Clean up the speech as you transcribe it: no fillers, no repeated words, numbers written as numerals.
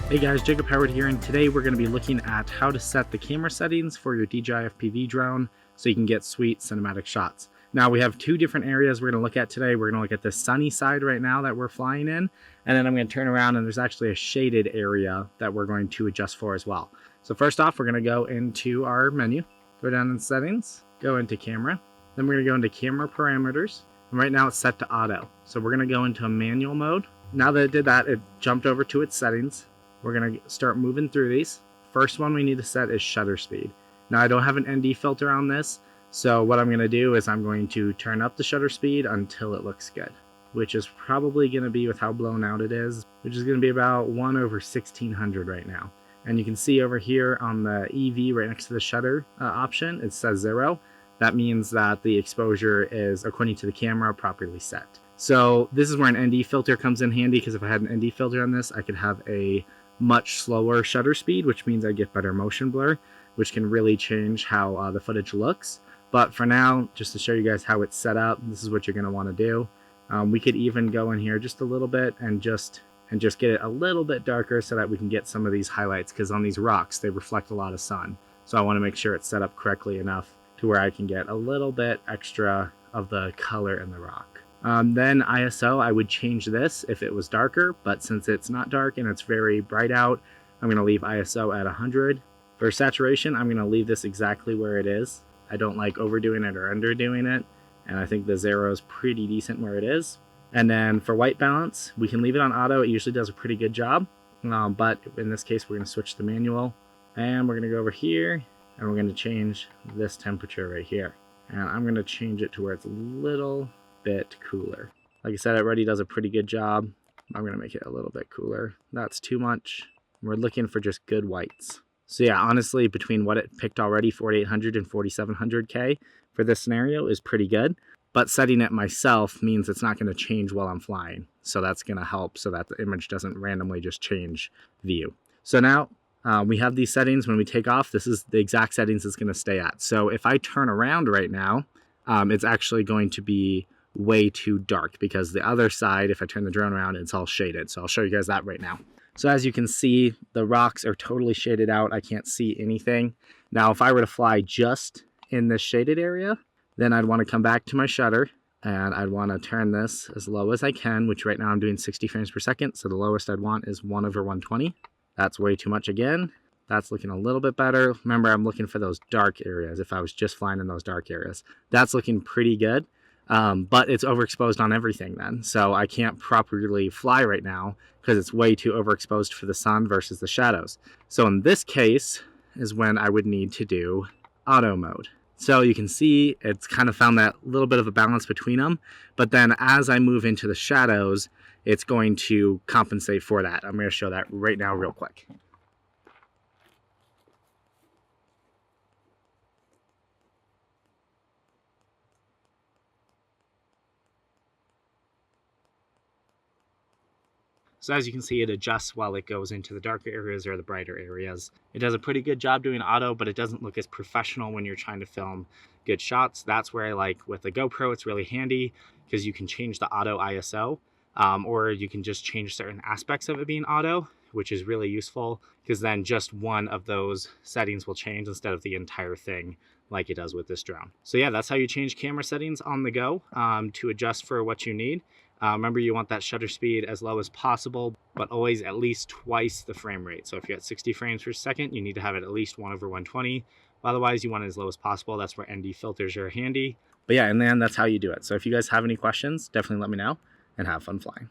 Hey guys, Jacob Howard here, and today we're going to be looking at how to set the camera settings for your DJI FPV drone so you can get sweet cinematic shots. Now we have two different areas we're going to look at today. We're going to look at the sunny side right now that we're flying in, and then I'm going to turn around and there's actually a shaded area that we're going to adjust for as well. So first off, we're going to go into our menu, go down in settings, go into camera, then we're going to go into camera parameters, and right now it's set to auto. So we're going to go into a manual mode. Now that it did that, it jumped over to its settings. We're going to start moving through these. First one we need to set is shutter speed. Now I don't have an ND filter on this, so what I'm going to do is I'm going to turn up the shutter speed until it looks good, which is probably going to be with how blown out it is, which is going to be about 1/1600 right now. And you can see over here on the EV right next to the shutter option, it says 0. That means that the exposure is, according to the camera, properly set. So this is where an ND filter comes in handy, because if I had an ND filter on this, I could have a much slower shutter speed, which means I get better motion blur, which can really change how the footage looks. But for now, just to show you guys how it's set up, this is what you're going to want to do. We could even go in here just a little bit and just get it a little bit darker so that we can get some of these highlights, because on these rocks they reflect a lot of sun. So I want to make sure it's set up correctly enough to where I can get a little bit extra of the color in the rock. Then ISO, I would change this if it was darker, but since it's not dark and it's very bright out, I'm going to leave ISO at 100. For saturation, I'm going to leave this exactly where it is. I don't like overdoing it or underdoing it, and I think the 0 is pretty decent where it is. And then for white balance, we can leave it on auto. It usually does a pretty good job, but in this case, we're going to switch to manual, and we're going to go over here, and we're going to change this temperature right here. And I'm going to change it to where it's a little bit cooler. Like I said, it already does a pretty good job. I'm going to make it a little bit cooler. That's too much. We're looking for just good whites. So yeah, honestly, between what it picked already, 4800 and 4700K for this scenario is pretty good. But setting it myself means it's not going to change while I'm flying. So that's going to help so that the image doesn't randomly just change view. So now we have these settings. When we take off, this is the exact settings it's going to stay at. So if I turn around right now, it's actually going to be way too dark, because the other side, if I turn the drone around, it's all shaded. So I'll show you guys that right now. So as you can see, the rocks are totally shaded out. I can't see anything. Now, if I were to fly just in this shaded area, then I'd want to come back to my shutter and I'd want to turn this as low as I can, which right now I'm doing 60 frames per second. So the lowest I'd want is 1/120. That's way too much again. That's looking a little bit better. Remember, I'm looking for those dark areas. If I was just flying in those dark areas, that's looking pretty good. But it's overexposed on everything then. So I can't properly fly right now because it's way too overexposed for the sun versus the shadows. So in this case is when I would need to do auto mode. So you can see it's kind of found that little bit of a balance between them. But then as I move into the shadows, it's going to compensate for that. I'm going to show that right now real quick. So as you can see, it adjusts while it goes into the darker areas or the brighter areas. It does a pretty good job doing auto, but it doesn't look as professional when you're trying to film good shots. That's where I like with the GoPro, it's really handy because you can change the auto ISO, or you can just change certain aspects of it being auto, which is really useful because then just one of those settings will change instead of the entire thing like it does with this drone. So yeah, that's how you change camera settings on the go to adjust for what you need. Remember, you want that shutter speed as low as possible, but always at least twice the frame rate. So if you're at 60 frames per second, you need to have it at least 1/120. Otherwise, you want it as low as possible. That's where ND filters are handy. But yeah, and then that's how you do it. So if you guys have any questions, definitely let me know, and have fun flying.